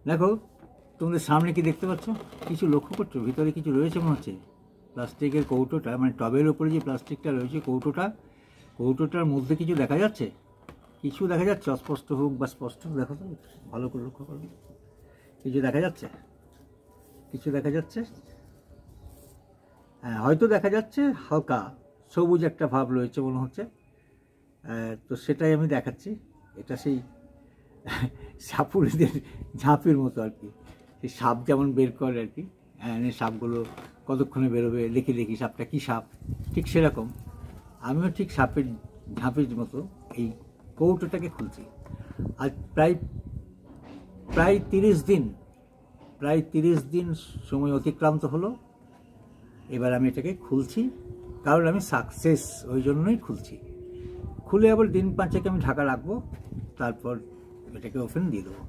দেখো, তোমাদের সামনে কি দেখতে পাচ্ছ? কিছু লক্ষ্য করছো? ভিতরে কিছু রয়েছে মনে হচ্ছে। প্লাস্টিকের কৌটোটা, মানে টবের ওপরে যে প্লাস্টিকটা রয়েছে, কৌটোটার মধ্যে কিছু দেখা যাচ্ছে? কিছু দেখা যাচ্ছে? অস্পষ্ট হোক বা স্পষ্ট, দেখো তো, ভালো করে লক্ষ্য করো। কিছু দেখা যাচ্ছে? কিছু দেখা যাচ্ছে? হ্যাঁ, হয়তো দেখা যাচ্ছে হালকা সবুজ একটা ভাব রয়েছে মনে হচ্ছে। তো সেটাই আমি দেখাচ্ছি। এটা সেই সাপুড়েদের ঝাঁপের মতো আর কি। সেই সাপ যেমন বের করে আর কি, সাপগুলো কতক্ষণে বেরোবে, দেখি দেখি সাপটা কী সাপ, ঠিক সেরকম আমিও ঠিক সাপের ঝাঁপের মতো এই কৌটোটাকে খুলছি। আর প্রায় 30 দিন সময় অতিক্রান্ত হলো। এবার আমি এটাকে খুলছি, কারণ আমি সাকসেস ওই জন্যই খুলছি। খুলে আবার দিন 5 আমি ঢাকা রাখবো, তারপর এটাকে ওপেন দিয়ে দেবো।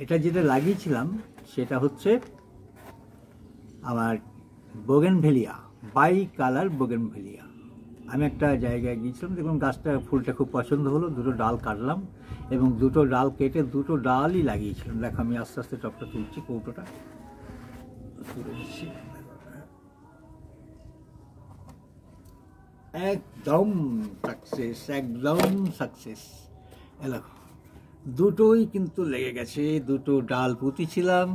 এটা যেটা লাগিয়েছিলাম সেটা হচ্ছে আমার বোগেনভেলিয়া, বাই কালার বোগেনভেলিয়া। আমি একটা জায়গায় গিয়েছিলাম, দেখলাম গাছটা, ফুলটা খুব পছন্দ হলো, দুটো ডাল কাটলাম এবং দুটো ডাল কেটে দুটো ডালই লাগিয়েছিলাম। দেখো, আমি আস্তে আস্তে টপটা তুলছি, কৌটোটা তুলে দিচ্ছি। একদম সাকসেস, একদম সাকসেস। দেখো, দুটোই কিন্তু লেগে গেছে। দুটো ডাল পুঁতেছিলাম,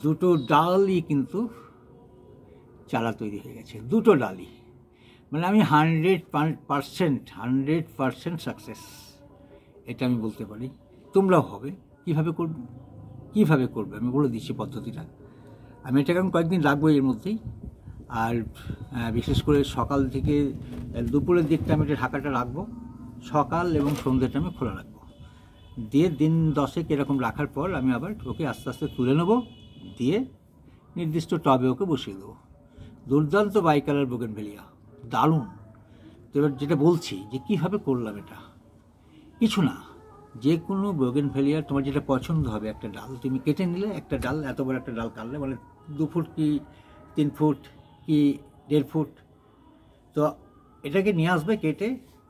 দুটো ডালই কিন্তু চারা তৈরি হয়ে গেছে, দুটো ডালই। মানে আমি 100% সাকসেস, এটা আমি বলতে পারি। তোমরাও হবে। কীভাবে করবে আমি বলে দিচ্ছি পদ্ধতিটা। আমি এটাকে এখন কয়েকদিন রাখবো এর মধ্যেই। আর বিশেষ করে সকাল থেকে দুপুরের দিকটা আমি এটা ঢাকাটা রাখবো, সকাল এবং সন্ধ্যেটা আমি খোলা রাখবো। দিয়ে দিন 10 এরকম রাখার পর আমি আবার ওকে আস্তে আস্তে তুলে নেবো, দিয়ে নির্দিষ্ট টবে ওকে বসিয়ে দেবো। দুর্দান্ত বাই কালার বোগেনভেলিয়া, দারুণ। তো এবার যেটা বলছি যে কীভাবে করলাম এটা, কিছু না, যে কোনো বোগেনভেলিয়া তোমার যেটা পছন্দ হবে, একটা ডাল তুমি কেটে নিলে, একটা ডাল, এত বড় একটা ডাল কাটলে, মানে 2 ফুট কি 3 ফুট কি 1.5 ফুট, তো এটাকে নিয়ে আসবে,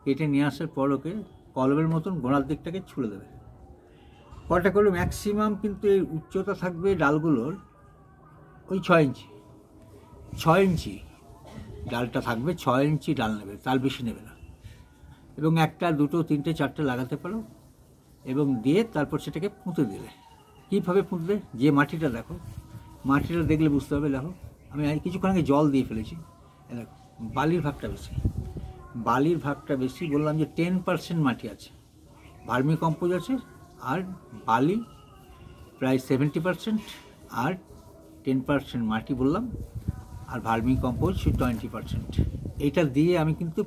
কেটে নিয়ে আসার পর ওকে কলমের মতন গোড়ার দিকটাকে ছুঁড়ে দেবে। কটা করলে ম্যাক্সিমাম কিন্তু এই উচ্চতা থাকবে ডালগুলোর ওই 6 ইঞ্চি ডালটা থাকবে, 6 ইঞ্চি ডাল নেবে, তার বেশি নেবে না। এবং 1টা 2টো 3টে 4টে লাগাতে পারো, এবং দিয়ে তারপর সেটাকে পুঁতে দিলে। কীভাবে পুঁতবে? যে মাটিটা দেখো, মাটিটা দেখলে বুঝতে হবে। দেখো, আমি কিছুক্ষণ আগে জল দিয়ে ফেলেছি। দেখো, বালির ভাগটা বেশি। বললাম যে 10% মাটি আছে, ভার্মি কম্পোজ আছে, আর বালি প্রায় 70%, আর 10% মাটি বললাম, আর ভার্মি কম্পোজ 20%। এইটা দিয়ে আমি কিন্তু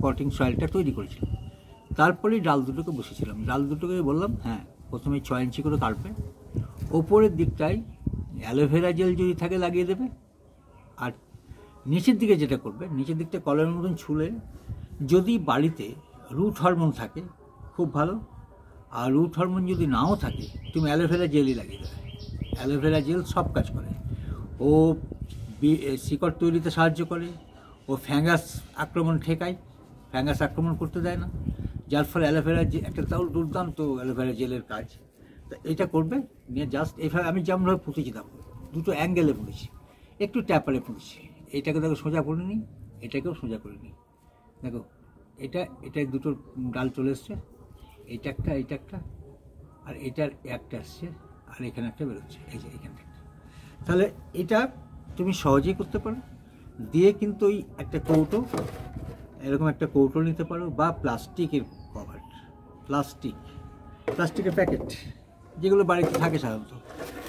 পটিং সয়েলটা তৈরি করেছিলাম। তারপরেই ডাল দুটোকে বসেছিলাম। ডাল দুটোকে বললাম, হ্যাঁ, প্রথমে 6 ইঞ্চি করে কাটবে, ওপরের দিকটায় অ্যালোভেরা জেল যদি থাকে লাগিয়ে দেবে। আর নিচের দিকে যেটা করবে, নিচের দিকটা কলমের মতন ছুলে, যদি বাড়িতে রুট হরমোন থাকে খুব ভালো, আর রুট হরমোন যদি নাও থাকে, তুমি অ্যালোভেরা জেলই লাগিয়ে দেবে। অ্যালোভেরা জেল সব কাজ করে। ও শিকড় তৈরিতে সাহায্য করে, ও ফ্যাঙ্গাস আক্রমণ ঠেকায়, ফ্যাঙ্গাস আক্রমণ করতে দেয় না, যার ফলে অ্যালোভেরা যে একটা তাও দুর্দান্ত অ্যালোভেরা জেলের কাজ। তো এটা করবে, নিয়ে জাস্ট এইভাবে আমি যেমনভাবে পুঁতেছি, দেখো, দুটো অ্যাঙ্গেলে পুঁতেছি, একটু ট্যাপারে পুঁতেছি। এইটাকে দেখো সোজা করে নিই, এটাকেও সোজা করে নিই। দেখো, এটা দুটো ডাল চলে এসছে, এইটা একটা, আর এটার একটা আসছে, আর এখানে একটা বেরোচ্ছে, এই যে এখান থেকে। তাহলে এটা তুমি সহজেই করতে পারো। দিয়ে কিন্তু ওই একটা কৌটো, এরকম একটা কৌটো নিতে পারো, বা প্লাস্টিকের কভার, প্লাস্টিকের প্যাকেট যেগুলো বাড়িতে থাকে সাধারণত,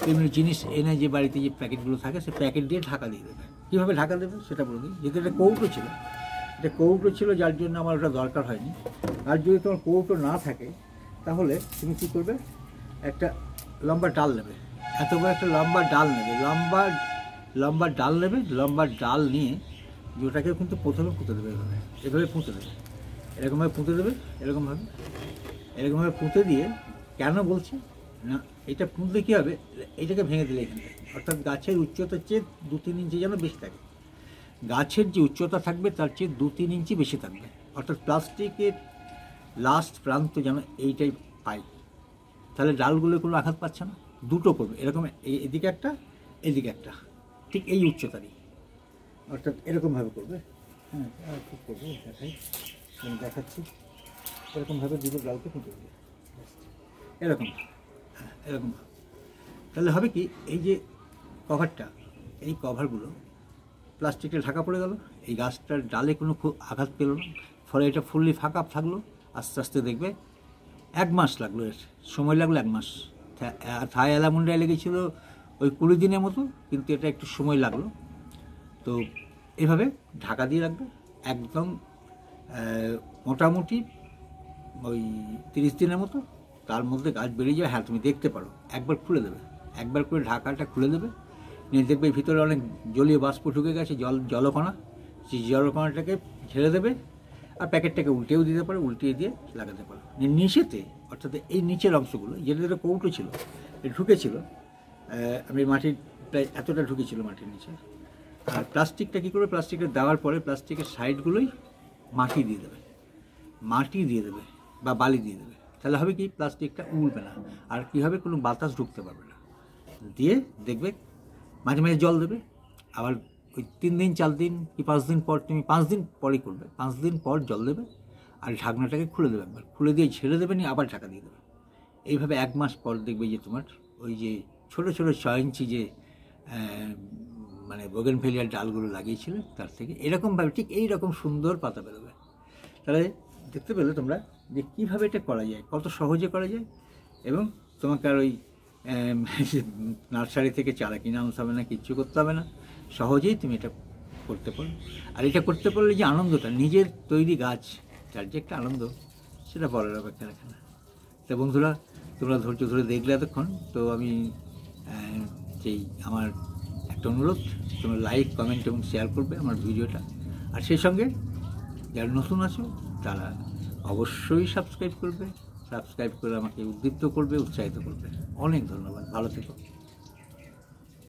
বিভিন্ন জিনিস এনে যে বাড়িতে যে প্যাকেটগুলো থাকে, সে প্যাকেট দিয়ে ঢাকা দিয়ে দেবে। কীভাবে ঢাকা দেবে সেটা বলে দিই। যেহেতু এটা কৌটো ছিল, যার জন্য আমার ওটা দরকার হয়নি। আর যদি তোমার কৌটো না থাকে, তাহলে তুমি কী করবে, একটা লম্বা ডাল নেবে, এত বড় একটা লম্বা ডাল নেবে, লম্বা ডাল নিয়ে ওটাকে কিন্তু প্রথমে পুঁতে দেবে, এভাবে পুঁতে দেবে, এরকমভাবে পুঁতে দিয়ে, কেন বলছি না, এটা পুঁতলে কী হবে, এইটাকে ভেঙে দিলে এখানে, অর্থাৎ গাছের উচ্চতার চেয়ে 2-3 ইঞ্চি যেন বেশি থাকে, গাছের যে উচ্চতা থাকবে তার চেয়ে 2-3 ইঞ্চি বেশি থাকবে, অর্থাৎ প্লাস্টিকের লাস্ট প্রান্ত যেন এইটাই পাই, তাহলে ডালগুলো কোনো আঘাত পাচ্ছে না। দুটো করবে এরকম, এদিকে একটা এদিকে একটা, ঠিক এই উচ্চতারই, অর্থাৎ এরকমভাবে করবে। হ্যাঁ, আর ঠিক করবো, আমি দেখাচ্ছি। এরকমভাবে দুটো ডালকে পুঁতে দেবে, এরকম, হ্যাঁ এরকম। তাহলে হবে কি, এই যে কভারটা, এই কভারগুলো প্লাস্টিকটা ঢাকা পড়ে গেল, এই গাছটার ডালে কোনো খুব আঘাত পেল না, ফলে এটা ফুললি ফাঁকা থাকলো। আস্তে আস্তে দেখবে 1 মাস লাগলো, এর সময় লাগলো 1 মাস। থাই অ্যালামুন্ডায় লেগেছিল ওই 20 দিনের মতো, কিন্তু এটা একটু সময় লাগলো। তো এভাবে ঢাকা দিয়ে রাখবে একদম মোটামুটি ওই 30 দিনের মতো, তার মধ্যে গাছ বেরিয়ে যাবে। হ্যাঁ, তুমি দেখতে পারো, একবার খুলে দেবে, একবার করে ঢাকাটা খুলে দেবে, নিয়ে দেখবে ভিতরে অনেক জলীয় বাষ্প ঢুকে গেছে, জলকণা, সেই জলকণাটাকে ঝেড়ে দেবে। আর প্যাকেটটাকে উল্টেও দিতে পারো, উল্টিয়ে দিয়ে লাগাতে পারো। নিচেতে, অর্থাৎ এই নিচের অংশগুলো যেটা কৌটো ছিল, ঢুকেছিল, আমি মাটির প্রায় এতটা ঢুকেছিল মাটির নিচে। আর প্লাস্টিকটা কী করবে, প্লাস্টিকটা দেওয়ার পরে প্লাস্টিকের সাইডগুলোই মাটি দিয়ে দেবে, মাটি দিয়ে দেবে বা বালি দিয়ে দেবে। তাহলে হবে কি, প্লাস্টিকটা উড়বে না, আর কী হবে, কোনো বাতাস ঢুকতে পারবে না। দিয়ে দেখবে মাঝে মাঝে জল দেবে। আবার ওই 3 দিন 4 দিন কি 5 দিন পর, তুমি 5 দিন পরই করবে, 5 দিন পর জল দেবে, আর ঢাকনাটাকে খুলে দেবে, একবার খুলে দিয়ে ছেড়ে দেবে, নিয়ে আবার ঢাকা দিয়ে দেবে। এইভাবে 1 মাস পর দেখবে যে তোমার ওই যে ছোটো ছোটো 6 ইঞ্চি যে মানে বোগেনভেলিয়ার ডালগুলো লাগিয়েছিলে, তার থেকে এরকমভাবে ঠিক এইরকম সুন্দর পাতা বেরোবে। তাহলে দেখতে পেলে তোমরা যে কীভাবে এটা করা যায়, কত সহজে করা যায়। এবং তোমাকে আর ওই নার্সারি থেকে চারা কিনে আনতে হবে না, কিচ্ছু করতে হবে না, সহজেই তুমি এটা করতে পারো। আর এটা করতে পারলে যে আনন্দটা, নিজের তৈরি গাছ, তার যে একটা আনন্দ, সেটা বলার অপেক্ষা রাখে না। তা বন্ধুরা, তোমরা ধৈর্য ধরে দেখলে এতক্ষণ, তো আমি সেই আমার একটা অনুরোধ, তোমরা লাইক, কমেন্ট এবং শেয়ার করবে আমার ভিডিওটা। আর সেই সঙ্গে যারা নতুন আছো তারা অবশ্যই সাবস্ক্রাইব করবে, সাবস্ক্রাইব করে আমাকে উদ্দীপ্ত করবে, উৎসাহিত করবে। অনেক ধন্যবাদ, ভালো থেকো।